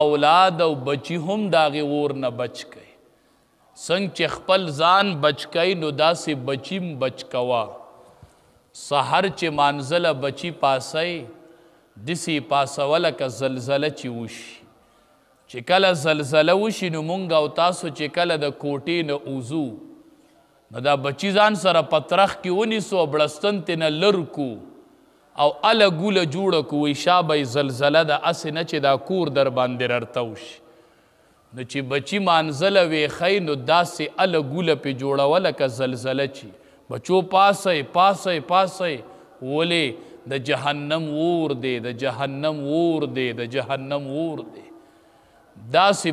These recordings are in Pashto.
اولاد او بچی هم داغه اور نه بچ کئ څنګه چې خپل ځان بچ کئ نو داسې بچیم بچ کوا سحر چې مانزله بچی پاسئ دسی پاسوله که زلزله چې وشي چې کله زلزله وشي نو مونږ او تاسو چې کله د کوټې نه اوزو نو دا بچی ځان سره پترخ کې ونیسو بړستن ته نه لر کو او اله ګوله جوړه کو وی شابه زلزله د اسې نه چې دا کور در باندې ررتو شي نو چې بچی مانزله ویښی نو داسې اله ګوله پې جوړوله که زلزله چی بچو پاسئ پاسئ پاسئ ولې د جهنم اور دی د جهنم اور دی د جهنم اور دی داسې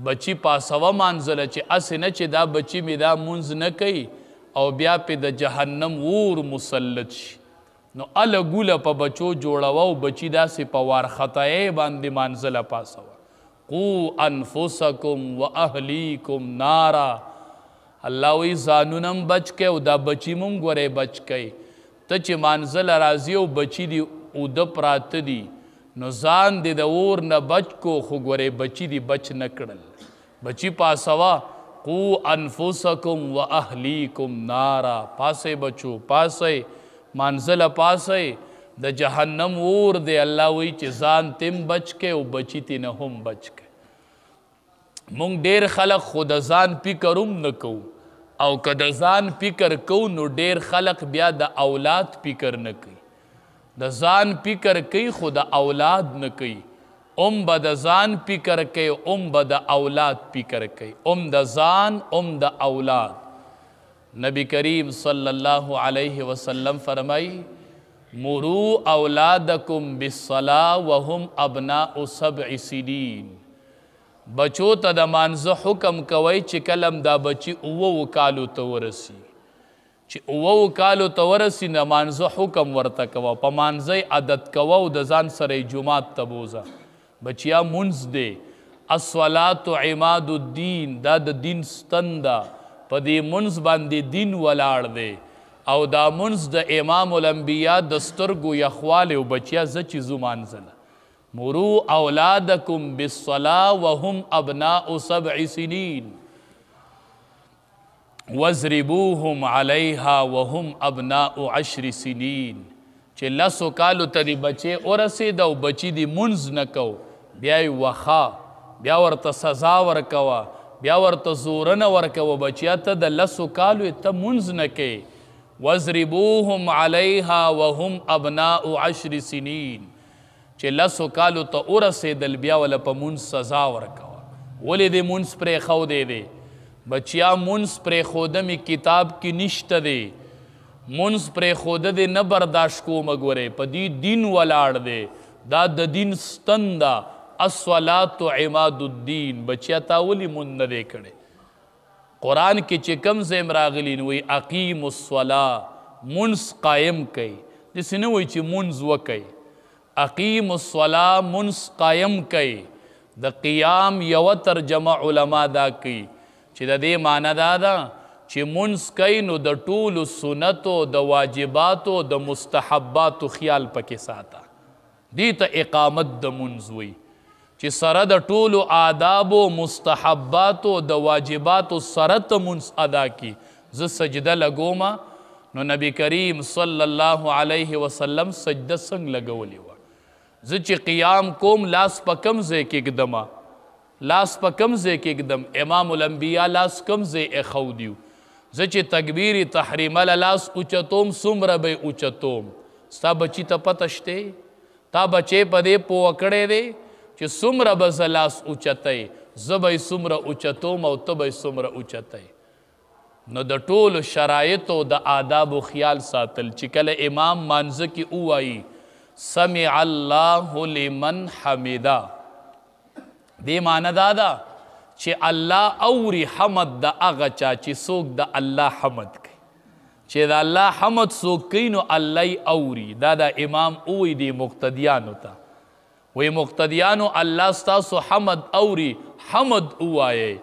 بچی پاسوه مانزله چې اسې نه چې دا بچی مې دا مونځ نه کوي او بیا پې د جهنم اور مسلط شي نو اله ګوله په بچو جوړوه او بچی داسې په وارخطایۍ باندې مانزله پاسوه قو انفسکم و اهلیکم نارا الله وی ځانونم بچ کئ او دا بچی مم ګورئ بچ کئ ته چې مانزله راځي او بچی دی اوده پراته دي نو ځان دی د اور نه بچ کو خو ګورئ بچی دی بچ نه کړل بچی پاسوه قو انفسکم و اهلیکم نارا پاسئ بچو پاسئ مانزله پاسئ د جهنم اور دی الله وی چې ځان تم بچ کئ او بچی تی نه هم بچ کئ مونږ ډیر خلق خود ځان فکر هم نه کوو او که د ځان فکر کوو نو ډیر خلق بیا د اولاد فکر نه کوي د ځان فکر کوي خو د اولاد نه کوي به د ځان فکر کوي به د اولاد فکر کوي د ځان د اولاد نبی کریم صلی اللہ علیہ وسلم فرمائی مرو اولادکم بالصلاة وهم ابناء 7 سنین بچو ته د مانزه حکم کوي چې کلم دا بچی 9 کالو ته ورسی چې 9 کالو ته ورسی د مانزه حکم ورته کوه په مانزه عادت کوه او د ځان سره جمعات ته بوزه بچیا منځ دی الصلاة عماد الدین دا د دین ستن ده په دې منځ باندې دین ولاړ دی او دا منځ د امام الانبیا د سترګو یخوالی او بچیا زه چې ځو مانځله مرو اولادکم بالصلاة وهم ابناء 7 سنین واضربوهم علیها وهم ابناء 10 سنین چې 10 کالو ته دی بچې ورسېده او بچی دی منځ نه کو بیا یې وخا بیا ورته سزا ورکوه بیا ورته زورنه ورکوه بچیا ته د 10 کالو ته منځ نه کوې واضربوهم علیها وهم ابناء 10 سنین چې 10 کالو ته ورسېدل بیا وله په منځ سزا ورکوه ولې دې منځ پرېښودی دی بچیا منځ پرېښوده مې کتاب کې نشته دی منځ پرېښوده دی نه برداشت کومه ګورئ په دې دین ولاړ دی دا د دین ستن ده الصلاة عماد الدین بچیا تا ولی من نه دی کړی قرآن کې چې کم ځای راغلی نو وی اقیم الصلاة منځ قایم کوي داسې نه وایي چې منځ وکئ اقیم الصلاة منځ قایم کوي د قیام یوه ترجمه علما دا کوي چې د دې معنی دا ده چې منځ کوي نو د ټولو سنتو د واجباتو د مستحباتو خیال پکې ساته دې ته اقامت د منځ وایي چې سره د ټولو آدابو مستحباتو د واجباتو سره ته منځ ادا کی زه سجده لګومه نو نبی کریم صلی الله علیه وسلم سجده څنګه لګولې وه زه چې قیام کوم لاس په کم ځای کې ږدمه لاس په کم ځای کې ږدم امام الانبیا لاس کم ځای ایښودي زه چې تکبیر تحریمه له لاس اوچتوم څومره به یې اوچتوم ستا بچي ته پته شته تا بچی په دې پوه کړی دی چې څومره به زه لاس اوچتی زه به یې څومره اوچتوم او ته به یې څومره اوچتی نو د ټولو شرایطو د آدابو خیال ساتل چې کله امام مانځه کې ووایي سمع الله لمن حمده دې معنی دا ده چې الله اوري حمد د هغه چا چې څوک د الله حمد کوي چې د الله حمد څوک کوي نو الله یې اوري دا د امام ووایي دې مقتدیانو ته وی مقتدیانو الله ستاسو حمد اوري حمد ووایئ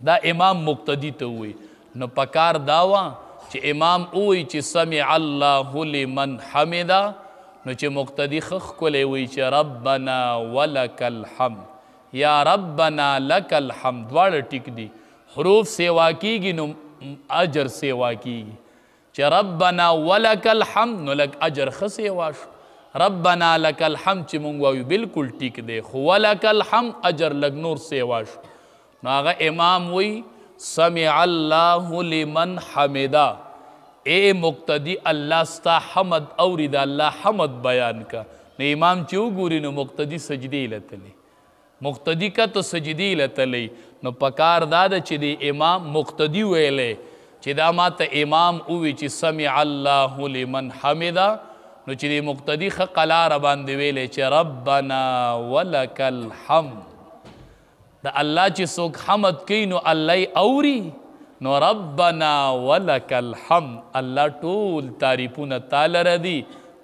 دا امام مقتدی ته ووایي نو پکار دا وه چې امام ووایي چې سمع الله لمن حمده نو چې مقتدی خخ کولی وی چې ربنا ولک الحمد یا ربنا لک الحمد دواړه ټیک دي حروف سیوا کیږي نو اجر سیوا کیږي چې ربنا ولک الحمد نو لک اجر ښه سیوا شو ربنا لک الحمد چې مونږ وایو بالکل ټیک دی خو ولک الحمد اجر لږ نور سیوا شو نو هغه امام وی سمع الله لمن حمدا اے مقتدی اللہ ستا حمد اوری دا اللہ حمد بیان کا نو امام چې وګوري نو مقتدی سجدی لتلی مقتدی کا تو سجدی لتلی نو پکار دا چې دی امام مقتدی ویلې چې دا ماته امام اوی چې سمع الله لمن حمدا نو چې دی مقتدی ښه قلاره باندې ویلې چې ربنا ولک الحمد دا الله چې څوک حمد کوي نو الله اوري نو ربنا ولک الحمد الله ټول تعریفونه تعالی ردی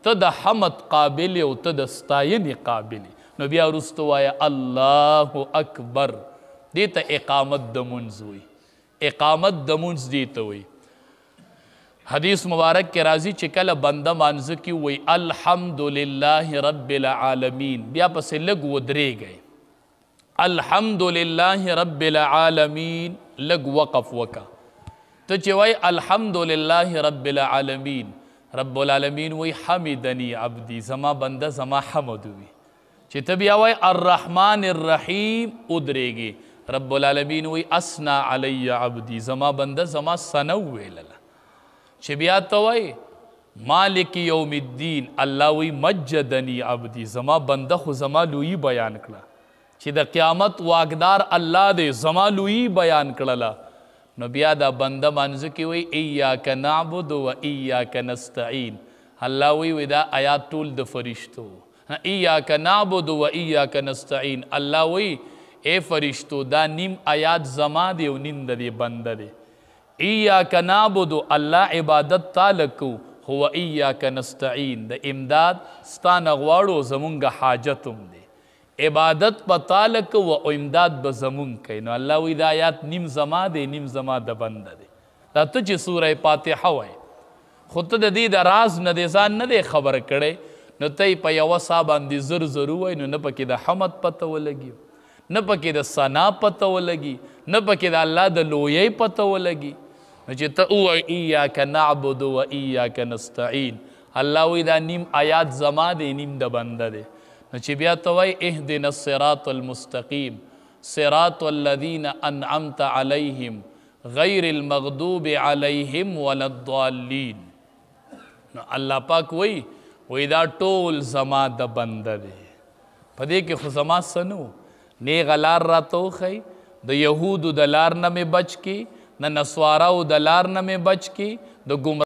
ته د حمد قابل او ته د ستاینې قابل نو بیا وروسته وایه الله اکبر دې ته اقامت د مونځ وي اقامت د مونځ دې ته وي حدیث مبارک کې راځي چې کله بنده مانځه کې وایي الحمدلله رب العالمین بیا پسې لږ ودرېږئ الحمدلله رب العالمین لږ وقف وکا ته چې وای الحمدلله رب العالمین رب العالمین وای حمدنی عبدی زما بنده زما حمد وی چې ته بیا وای الرحمن الرحیم ادرېږي رب العالمین وای اسنا علی عبدی زما بنده زما ثنا ویلله چې بیا ته وای مالک یوم الدین الله وی مجدنی عبدی زما بنده خو زما لویی بیان کړه چې د قیامت واقدار الله دی زما لویی بیان کړله نو بیا دا بنده مانځه کې وی ایاک نعبد و ایاک نستعین الله وی دا آیات ټول د فرشتو ایاک نعبد و ایاک نستعین الله وی اے فرشتو دا نیم آیات زما دی او نیم د دې بنده دی ایاک نعبد الله عبادت تعالی کو هو ایاک نستعین د امداد ستانه غواړو زمونږ حاجت هم دی عبادت په تعالی کو و امداد به زمون کوي نو الله وی دا آیات نیم زما دی نیم زما د بنده دی دا ته چې سوره فاتحه وای خو ته د دې د راز نه دی ځان نه دی خبر کړی نو ته په یوه سا باندې زر زر ووایي نو نه پکې د حمد پته ولګي نه پکې د ثنا پته ولګي نه پکې د الله د لویۍ پته ولګي نو چې ته ووایي ایاک نعبد و ایاک نستعین الله وی دا نیم آیات زما دی نیم د بنده دی نو چې بیا ته وایي اهدنا الصراط المستقیم صراط الذین انعمت علیهم غیر المغضوب علیهم ولا الضالین نو الله پاک وی دا ټول زما د بنده دی په دې کې خو زما څه نو نیغه لار راته وښیي د یهودو د لار نه مې بچ کړي د نسواراو د لار نه مې بچ کړي د ګمراه